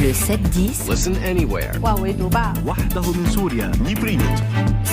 Le 7-10 Listen anywhere.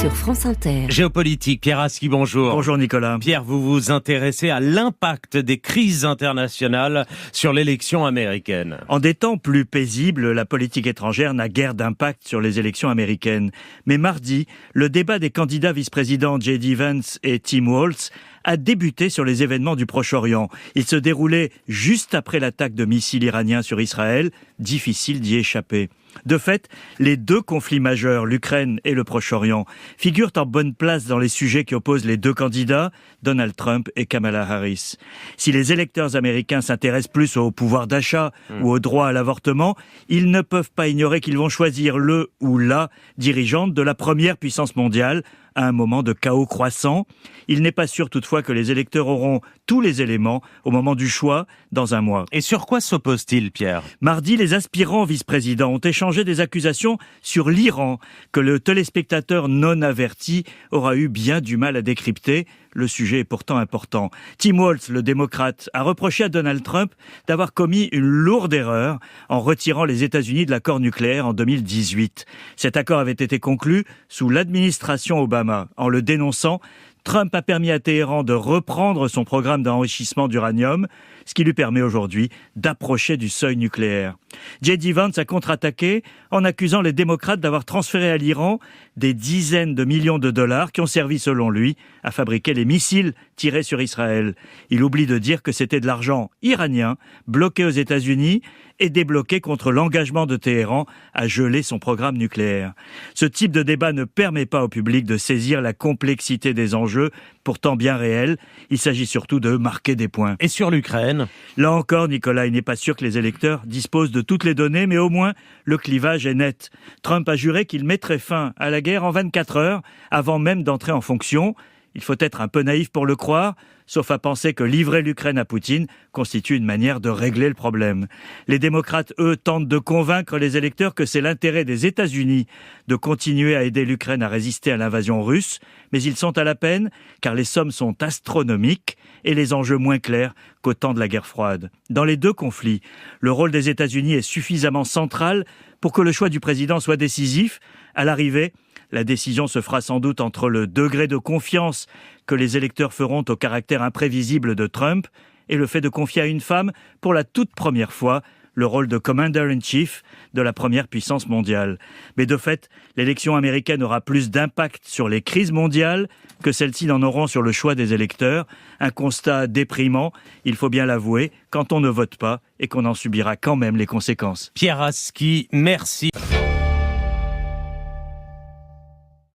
sur France Inter. Géopolitique, Pierre Aski, bonjour. Bonjour Nicolas. Pierre, vous vous intéressez à l'impact des crises internationales sur l'élection américaine. En des temps plus paisibles, la politique étrangère n'a guère d'impact sur les élections américaines. Mais mardi, le débat des candidats vice-présidents J.D. Vance et Tim Walz a débuté sur les événements du Proche-Orient. Il se déroulait juste après l'attaque de missiles iraniens sur Israël. Difficile d'y échapper. De fait, les deux conflits majeurs, l'Ukraine et le Proche-Orient, figurent en bonne place dans les sujets qui opposent les deux candidats, Donald Trump et Kamala Harris. Si les électeurs américains s'intéressent plus au pouvoir d'achat ou au droit à l'avortement, ils ne peuvent pas ignorer qu'ils vont choisir le ou la dirigeante de la première puissance mondiale à un moment de chaos croissant. Il n'est pas sûr toutefois que les électeurs auront tous les éléments au moment du choix dans un mois. Et sur quoi s'oppose-t-il, Pierre ? Mardi, les aspirants vice-présidents ont échangé des accusations sur l'Iran que le téléspectateur non averti aura eu bien du mal à décrypter. Le sujet est pourtant important. Tim Walz, le démocrate, a reproché à Donald Trump d'avoir commis une lourde erreur en retirant les États-Unis de l'accord nucléaire en 2018. Cet accord avait été conclu sous l'administration Obama. En le dénonçant, Trump a permis à Téhéran de reprendre son programme d'enrichissement d'uranium, ce qui lui permet aujourd'hui d'approcher du seuil nucléaire. J.D. Vance a contre-attaqué en accusant les démocrates d'avoir transféré à l'Iran des dizaines de millions de dollars qui ont servi, selon lui, à fabriquer les missiles tirés sur Israël. Il oublie de dire que c'était de l'argent iranien bloqué aux États-Unis et débloqué contre l'engagement de Téhéran à geler son programme nucléaire. Ce type de débat ne permet pas au public de saisir la complexité des enjeux, pourtant bien réels. Il s'agit surtout de marquer des points. Et sur l'Ukraine ? Là encore, Nicolas, il n'est pas sûr que les électeurs disposent de toutes les données, mais au moins, le clivage est net. Trump a juré qu'il mettrait fin à la guerre en 24 heures, avant même d'entrer en fonction. Il faut être un peu naïf pour le croire, sauf à penser que livrer l'Ukraine à Poutine constitue une manière de régler le problème. Les démocrates, eux, tentent de convaincre les électeurs que c'est l'intérêt des États-Unis de continuer à aider l'Ukraine à résister à l'invasion russe, mais ils sont à la peine car les sommes sont astronomiques et les enjeux moins clairs qu'au temps de la guerre froide. Dans les deux conflits, le rôle des États-Unis est suffisamment central pour que le choix du président soit décisif. À l'arrivée, la décision se fera sans doute entre le degré de confiance que les électeurs feront au caractère imprévisible de Trump et le fait de confier à une femme, pour la toute première fois, le rôle de Commander-in-Chief de la première puissance mondiale. Mais de fait, l'élection américaine aura plus d'impact sur les crises mondiales que celles-ci n'en auront sur le choix des électeurs. Un constat déprimant, il faut bien l'avouer, quand on ne vote pas et qu'on en subira quand même les conséquences. Pierre Aski, merci.